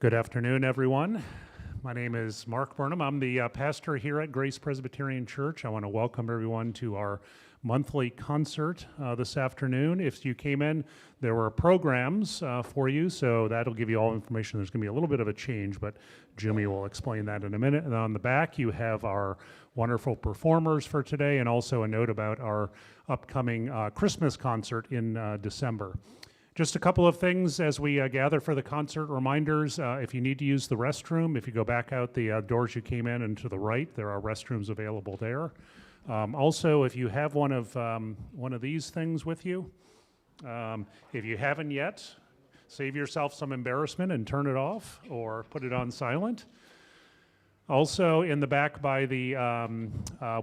Good afternoon, everyone. My name is Mark Burnham. I'm the pastor here at Grace Presbyterian Church. I want to welcome everyone to our monthly concert this afternoon. If you came in, there were programs for you, so that'll give you all information. There's going to be a little bit of a change, but Jimmy will explain that in a minute. And on the back, you have our wonderful performers for today, and also a note about our upcoming Christmas concert in December. Just a couple of things as we gather for the concert. Reminders, if you need to use the restroom, if you go back out the doors you came in and to the right, there are restrooms available there. Also, if you have one of these things with you, if you haven't yet, save yourself some embarrassment and turn it off or put it on silent. Also, in the back by the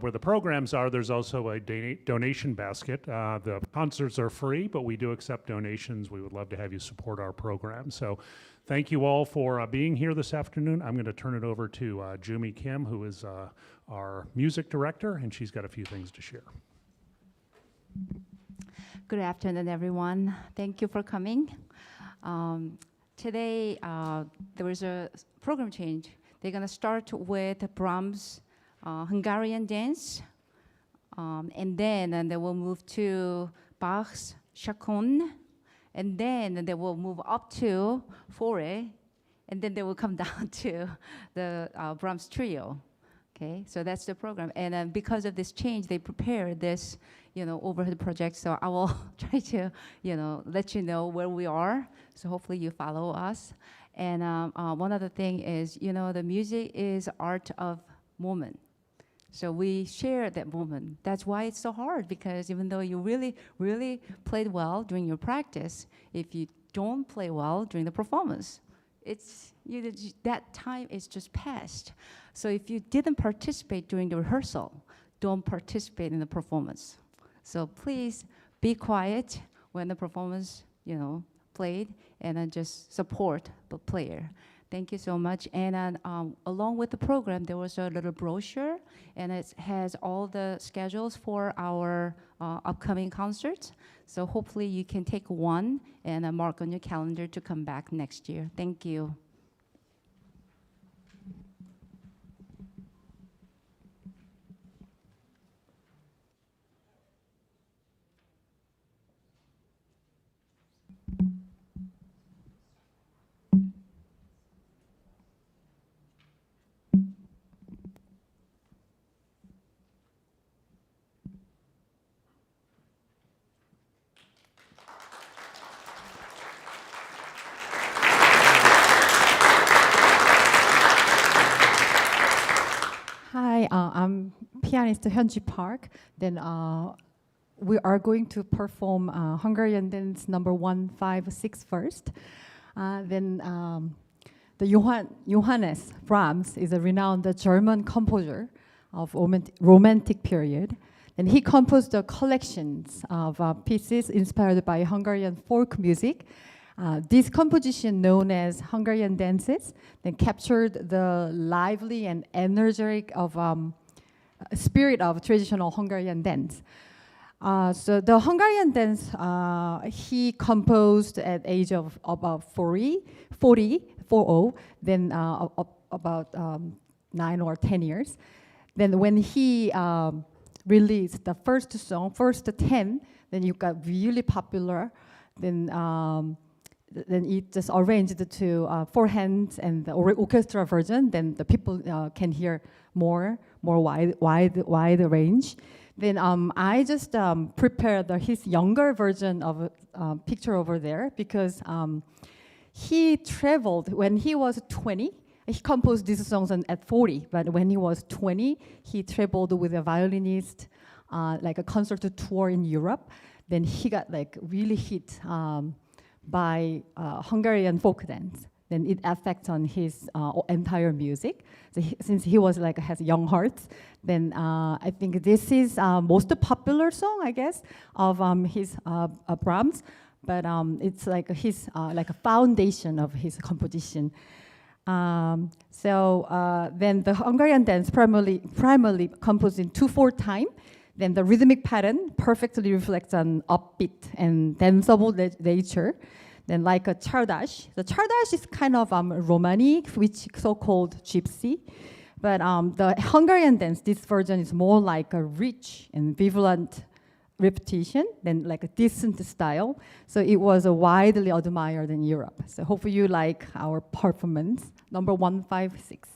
where the programs are, there's also a donation basket. The concerts are free, but we do accept donations. We would love to have you support our program. So thank you all for being here this afternoon. I'm going to turn it over to Jumi Kim, who is our music director, and she's got a few things to share. Good afternoon, everyone. Thank you for coming. Today, there was a program change. They're going to start with Brahms' Hungarian dance, and then they will move to Bach's Chaconne, and then they will move up to Fauré, and then they will come down to the Brahms trio. Okay, so that's the program. And because of this change, they prepared this, overhead project. So I will try to, let you know where we are. So hopefully you follow us. And one other thing is, the music is art of moment. So we share that moment. That's why it's so hard, because even though you really, really played well during your practice, if you don't play well during the performance, that time is just past. So if you didn't participate during the rehearsal, don't participate in the performance. So please be quiet when the performance, played, and then just support the player. Thank you so much. And along with the program, there was a little brochure, and it has all the schedules for our upcoming concerts. So hopefully you can take one and mark on your calendar to come back next year. Thank you. Hi, I'm pianist Hyunji Park. Then we are going to perform Hungarian dance number 156 first. Then the Johannes Brahms is a renowned German composer of romantic period. And he composed the collections of pieces inspired by Hungarian folk music. This composition, known as Hungarian dances, then captured the lively and energetic spirit of traditional Hungarian dance. So the Hungarian dance he composed at age of about 40, then about 9 or 10 years. Then when he released the first 10, then you got really popular. Then it just arranged to 4 hands and the orchestra version. Then the people can hear more wide range. Then I just prepared his younger version of a picture over there, because he traveled when he was 20. He composed these songs at 40, but when he was 20, he traveled with a violinist, like a concert tour in Europe. Then he got really hit by Hungarian folk dance. Then it affects on his entire music. So since he was has young hearts, then I think this is most popular song, I guess, of his Brahms. But it's his a foundation of his composition. Then the Hungarian dance primarily composed in 2/4 time. Then the rhythmic pattern perfectly reflects on upbeat and danceable nature. Then like a chardash. The chardash is kind of Romani, which so-called gypsy. But the Hungarian dance, this version is more like a rich and vibrant repetition than like a decent style. So it was widely admired in Europe. So hopefully you like our performance. Number 156.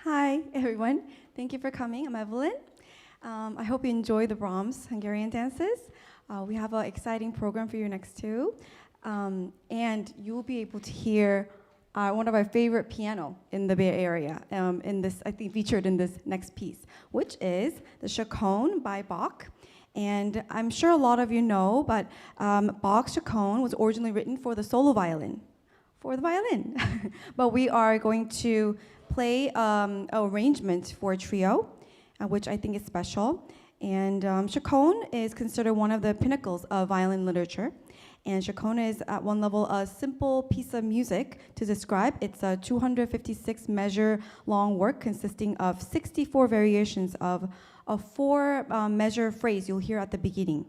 Hi, everyone. Thank you for coming. I'm Evelyn. I hope you enjoy the Brahms Hungarian dances. We have an exciting program for you next too. And you'll be able to hear one of our favorite piano in the Bay Area. In this, I think, featured in this next piece, which is the Chaconne by Bach. And I'm sure a lot of you know, but Bach's Chaconne was originally written for the solo violin, for the violin. But we are going to play an arrangement for a trio, which I think is special. And Chaconne is considered one of the pinnacles of violin literature. And Chaconne is, at one level, a simple piece of music to describe. It's a 256 measure long work consisting of 64 variations of a 4 measure phrase you'll hear at the beginning.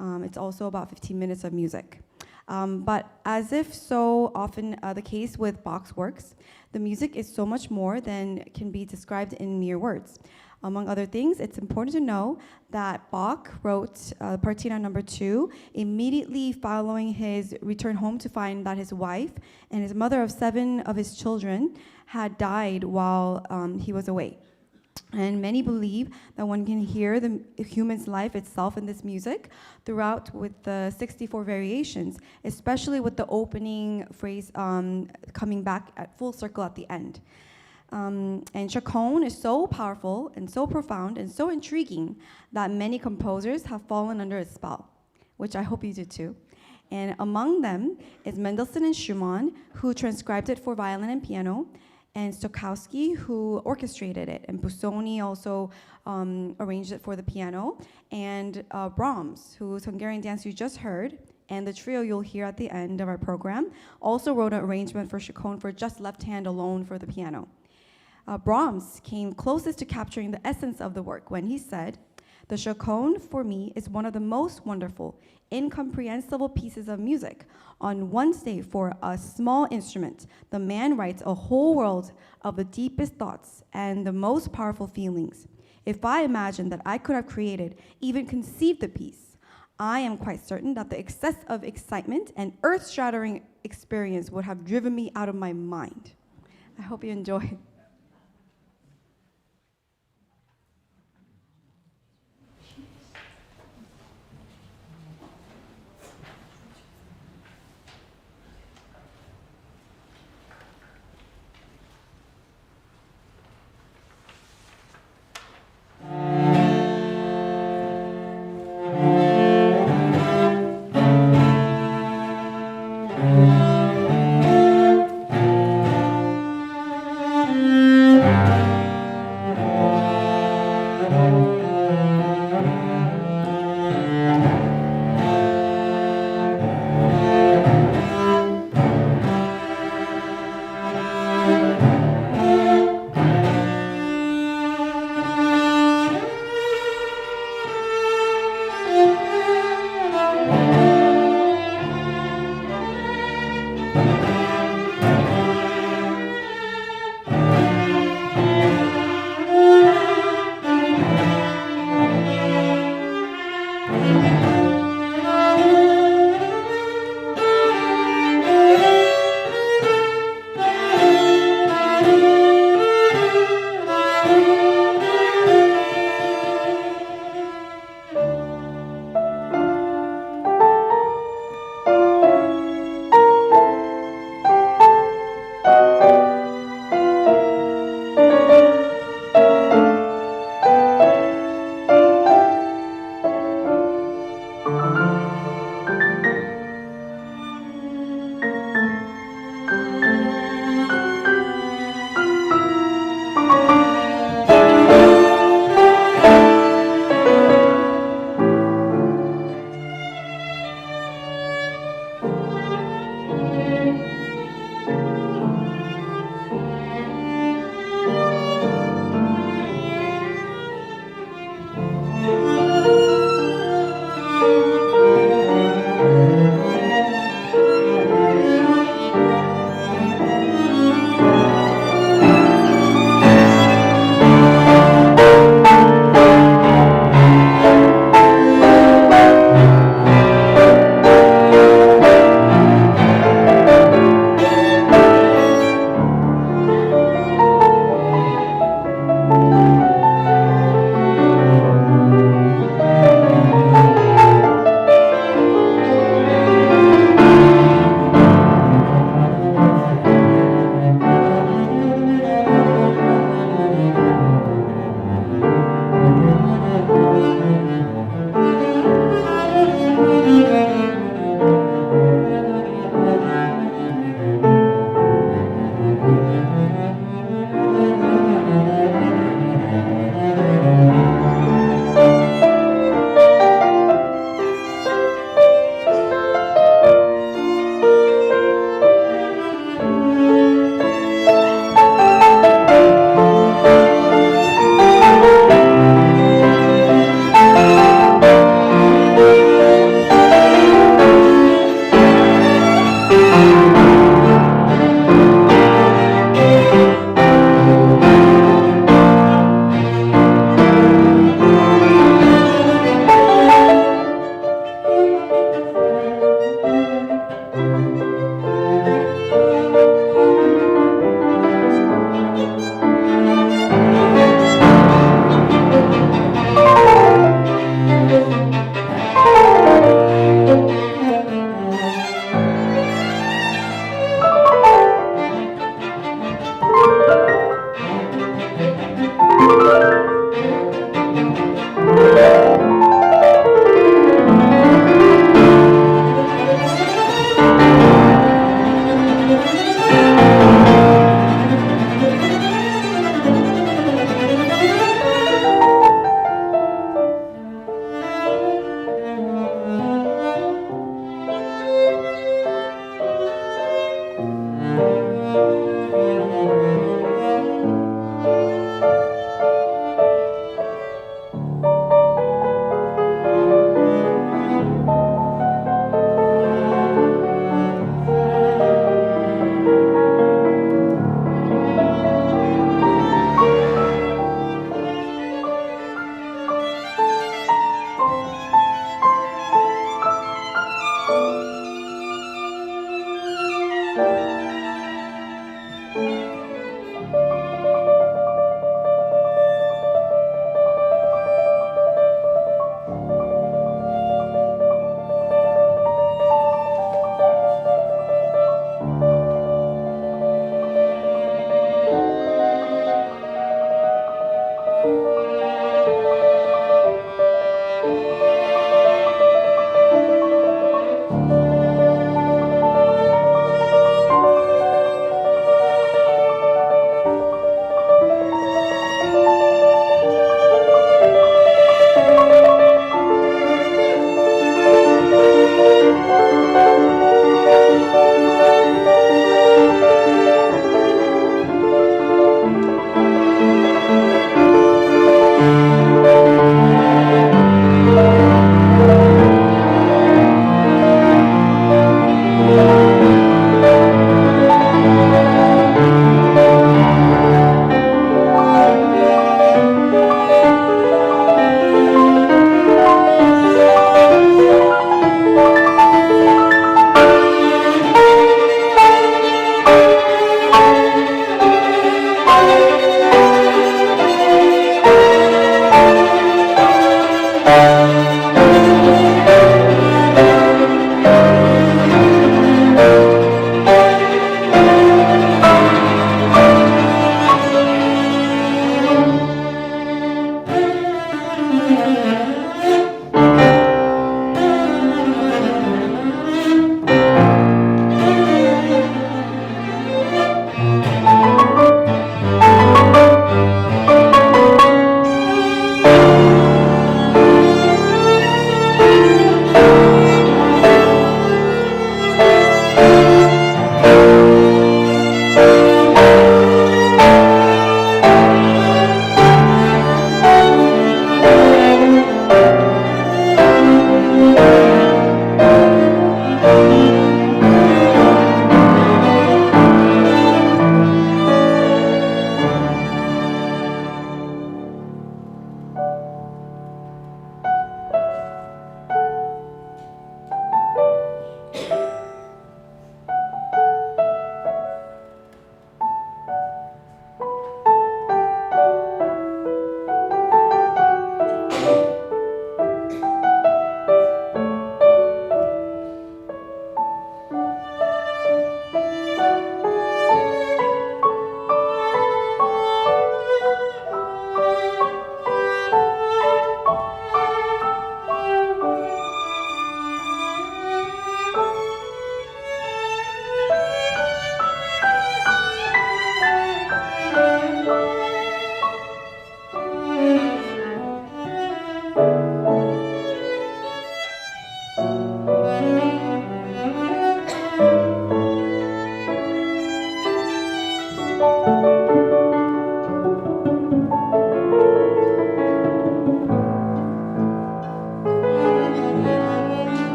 It's also about 15 minutes of music. But as if so often the case with Bach's works, the music is so much more than can be described in mere words. Among other things, it's important to know that Bach wrote Partita No. 2 immediately following his return home to find that his wife and his mother of 7 of his children had died while he was away. And many believe that one can hear the human's life itself in this music throughout with the 64 variations, especially with the opening phrase coming back at full circle at the end. And Chaconne is so powerful and so profound and so intriguing that many composers have fallen under its spell, which I hope you do too. And among them is Mendelssohn and Schumann, who transcribed it for violin and piano, and Stokowski, who orchestrated it, and Busoni also arranged it for the piano, and Brahms, whose Hungarian dance you just heard, and the trio you'll hear at the end of our program, also wrote an arrangement for Chaconne for just left hand alone for the piano. Brahms came closest to capturing the essence of the work when he said, "The Chaconne, for me, is one of the most wonderful, incomprehensible pieces of music. On one day, for a small instrument, the man writes a whole world of the deepest thoughts and the most powerful feelings. If I imagined that I could have created, even conceived the piece, I am quite certain that the excess of excitement and earth-shattering experience would have driven me out of my mind." I hope you enjoy.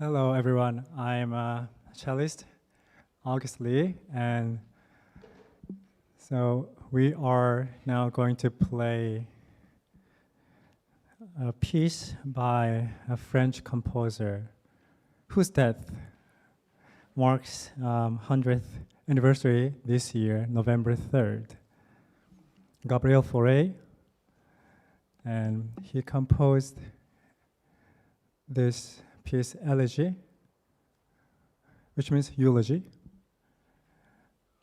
Hello, everyone. I'm Celeste, August Lee, and so we are now going to play a piece by a French composer whose death marks 100th anniversary this year, November 3rd. Gabriel Fauré, and he composed this piece, Elegy, which means eulogy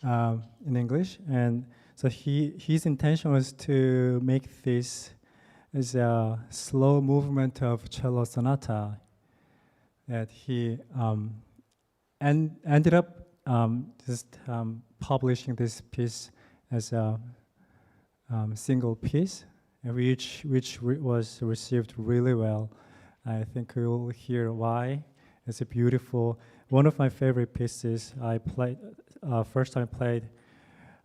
in English. And so his intention was to make this as a slow movement of cello sonata that he ended up just publishing this piece as a single piece, which was received really well. I think you'll hear why. It's a beautiful, one of my favorite pieces. I played, first time I played,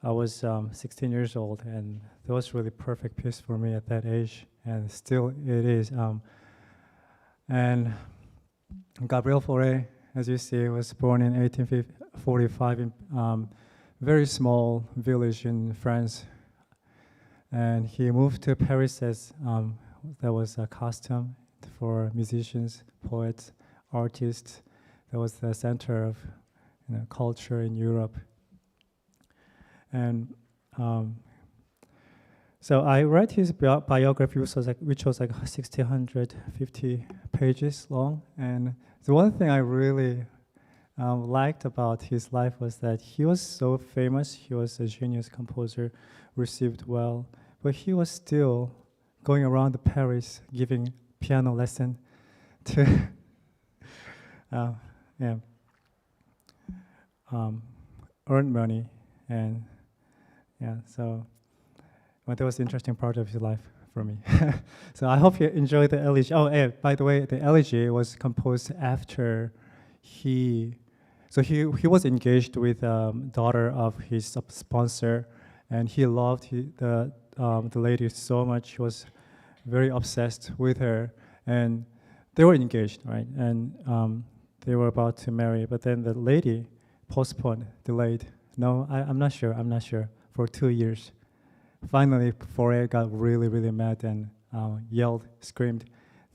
I was 16 years old, and that was really perfect piece for me at that age, and still it is. And Gabriel Fauré, as you see, was born in 1845 in very small village in France, and he moved to Paris as that was a custom for musicians, poets, artists. That was the center of culture in Europe. And so I read his biography, which was like 1,650 pages long. And the one thing I really liked about his life was that he was so famous. He was a genius composer, received well, but he was still going around Paris giving piano lesson to earn money. And so that was the interesting part of his life for me. So I hope you enjoy the elegy. Oh, by the way, the elegy was composed after he was engaged with daughter of his sponsor, and he loved the lady so much. He was very obsessed with her, and they were engaged, right? And they were about to marry, but then the lady postponed, delayed. No, I'm not sure, for 2 years. Finally, Fauré got really, really mad and yelled, screamed.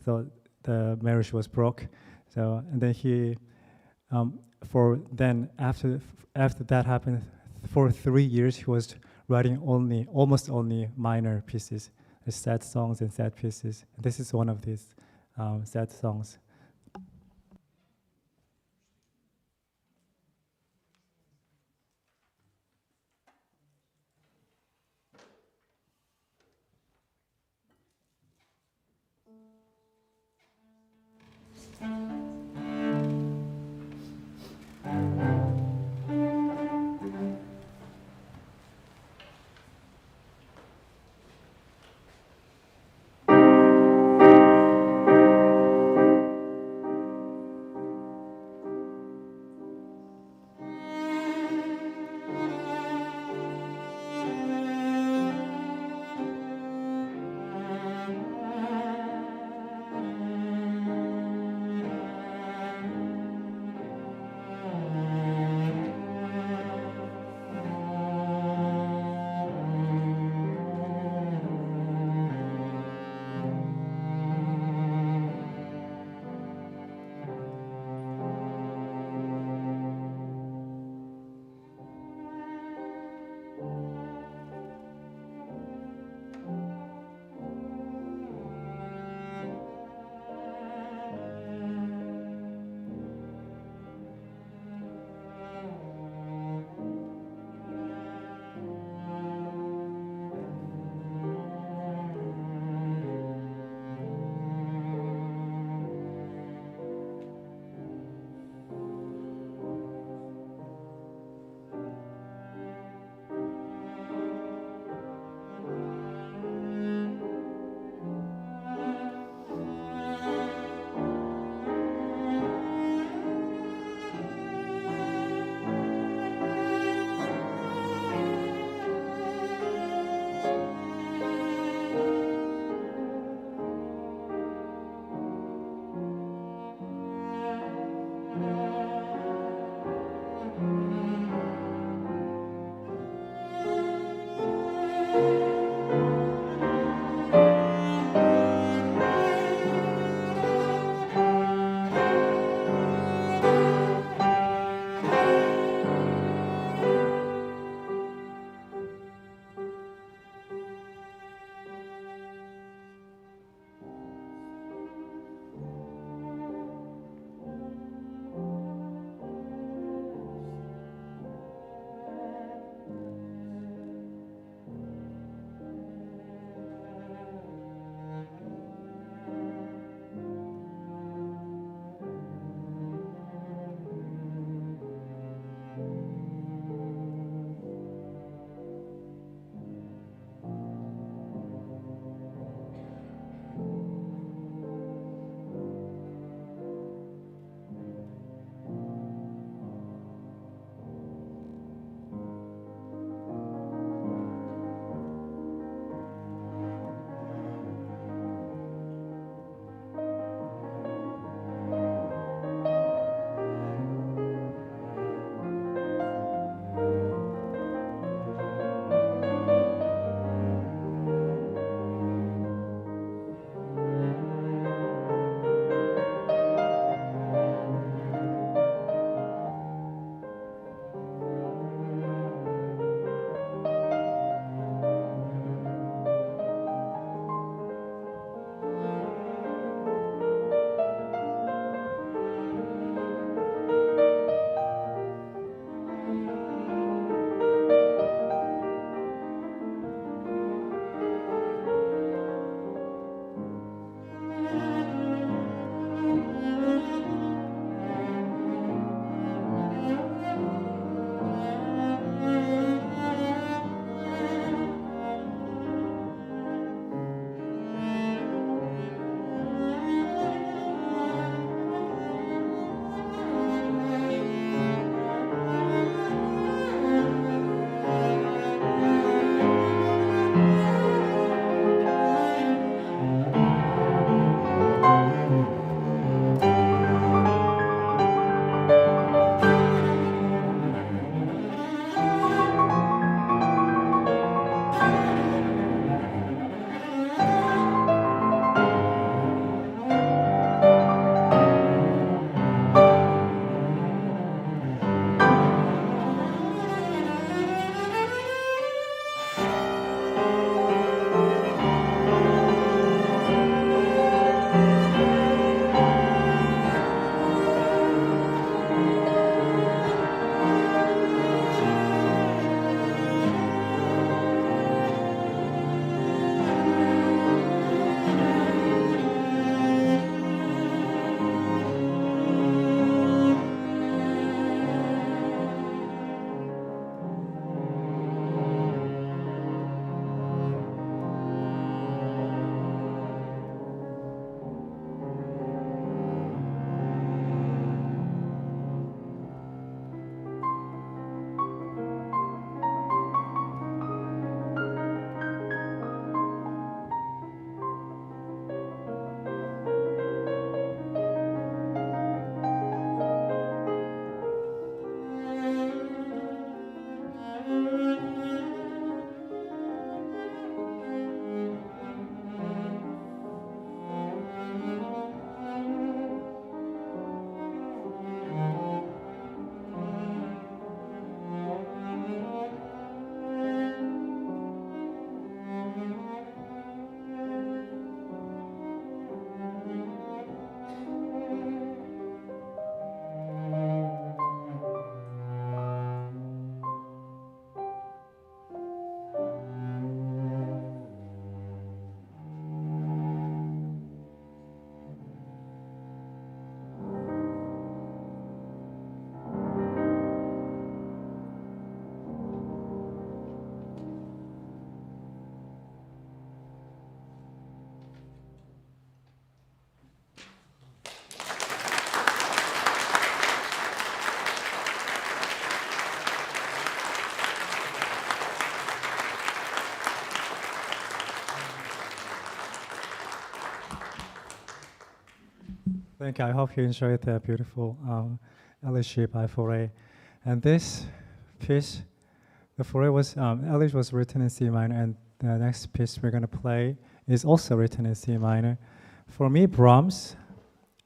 So the marriage was broke. So, and then he, after that happened, for 3 years, he was writing almost only minor pieces, sad songs and sad pieces. This is one of these sad songs. Thank you. I hope you enjoyed the beautiful Elegy by Fauré. And this piece, the Fauré was, Elegy was written in C minor, and the next piece we're going to play is also written in C minor. For me, Brahms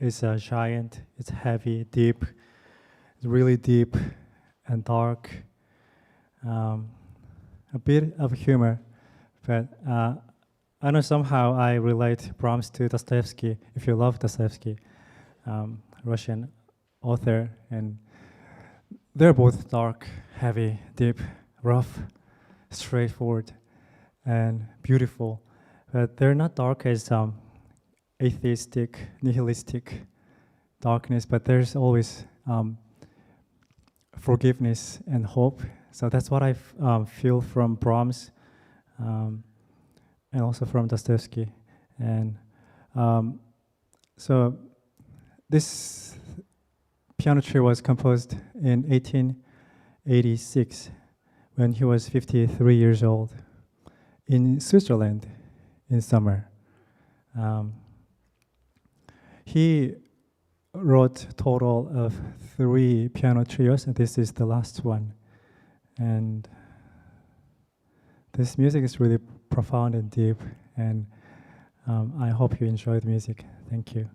is a giant. It's heavy, deep, it's really deep and dark. A bit of humor, but I know somehow I relate Brahms to Dostoevsky. If you love Dostoevsky, Russian author, and they're both dark, heavy, deep, rough, straightforward, and beautiful. But they're not dark as atheistic, nihilistic darkness, but there's always forgiveness and hope. So that's what I feel from Brahms, and also from Dostoevsky. And so this piano trio was composed in 1886 when he was 53 years old in Switzerland in summer. He wrote a total of 3 piano trios, and this is the last one. And this music is really profound and deep, and I hope you enjoy the music. Thank you.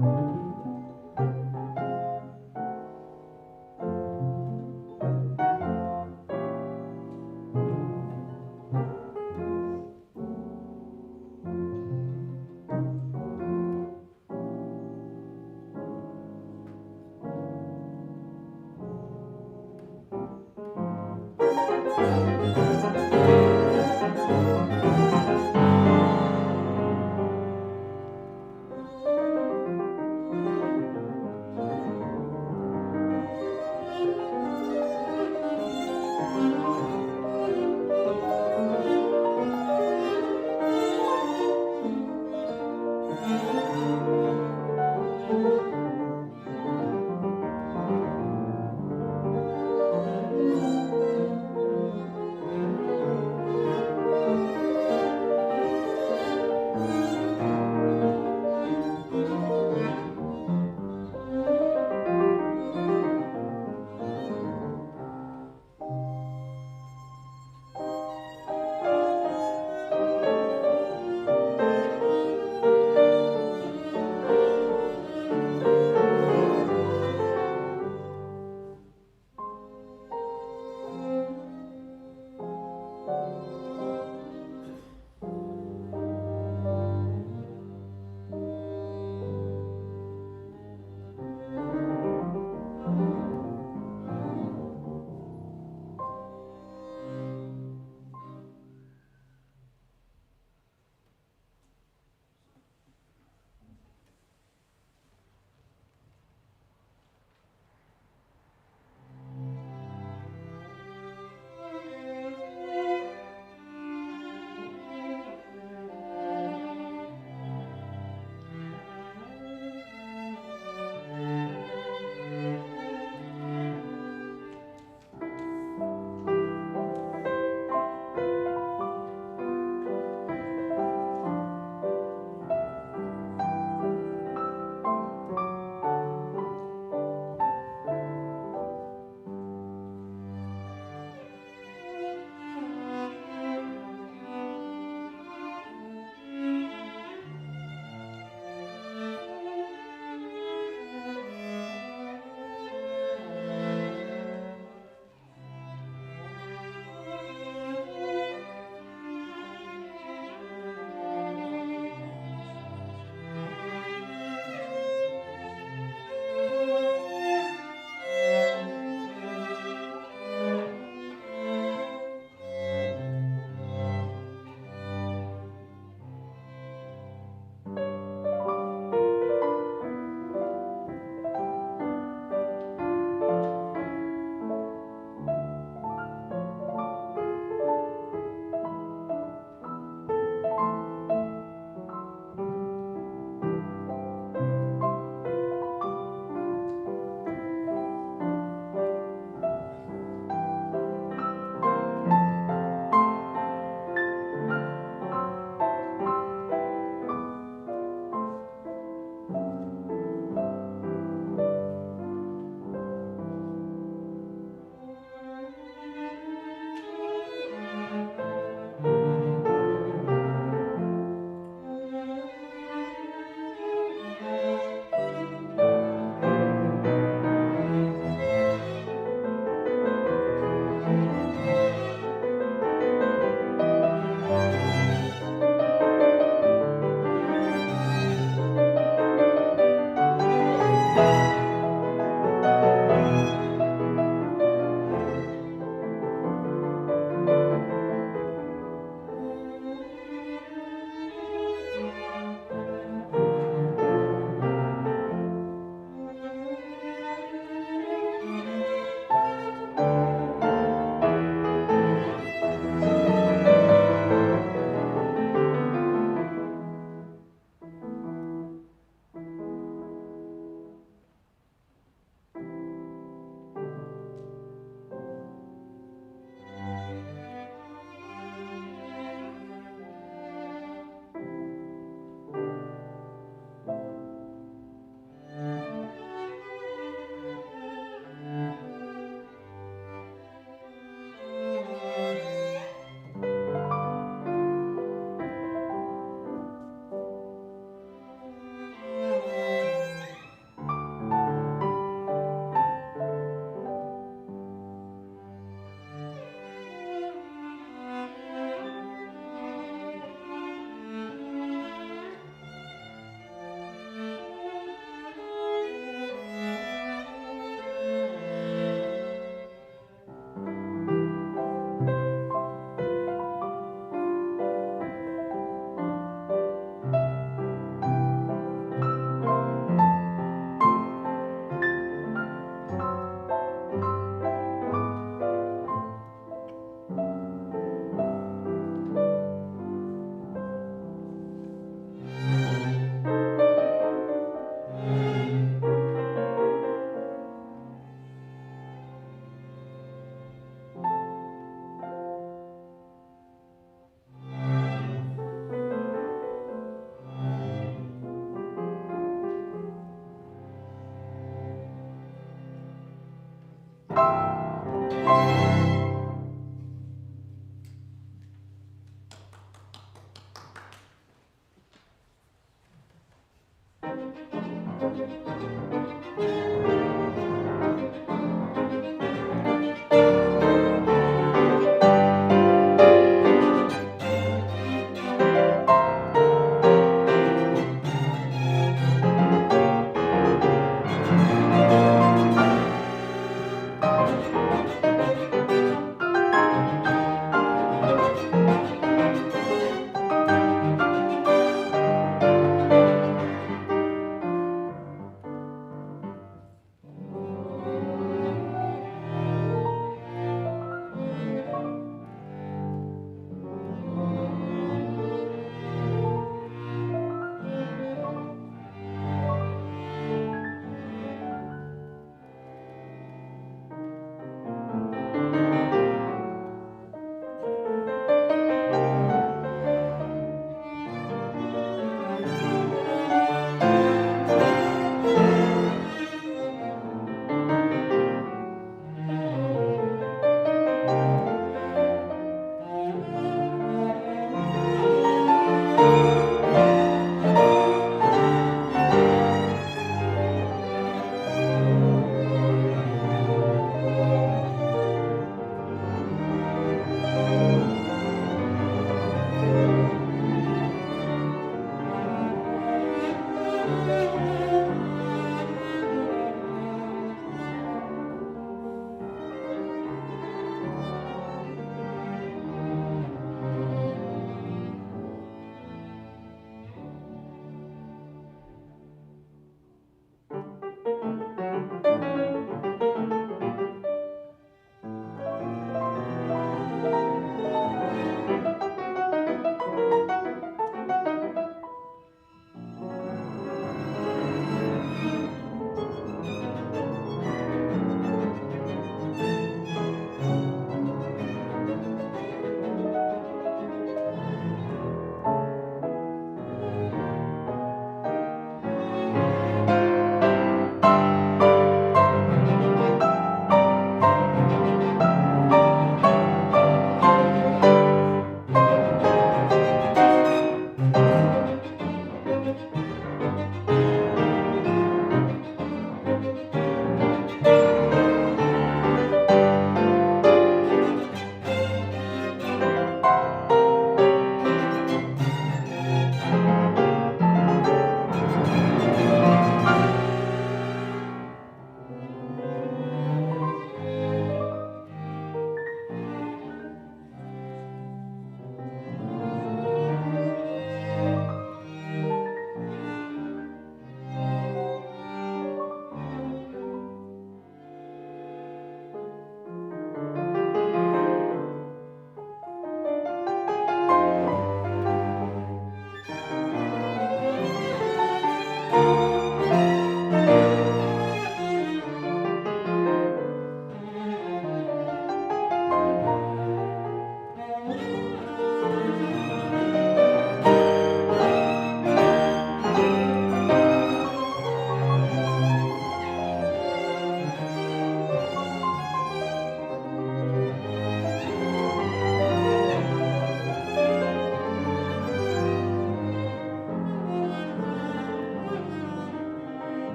you.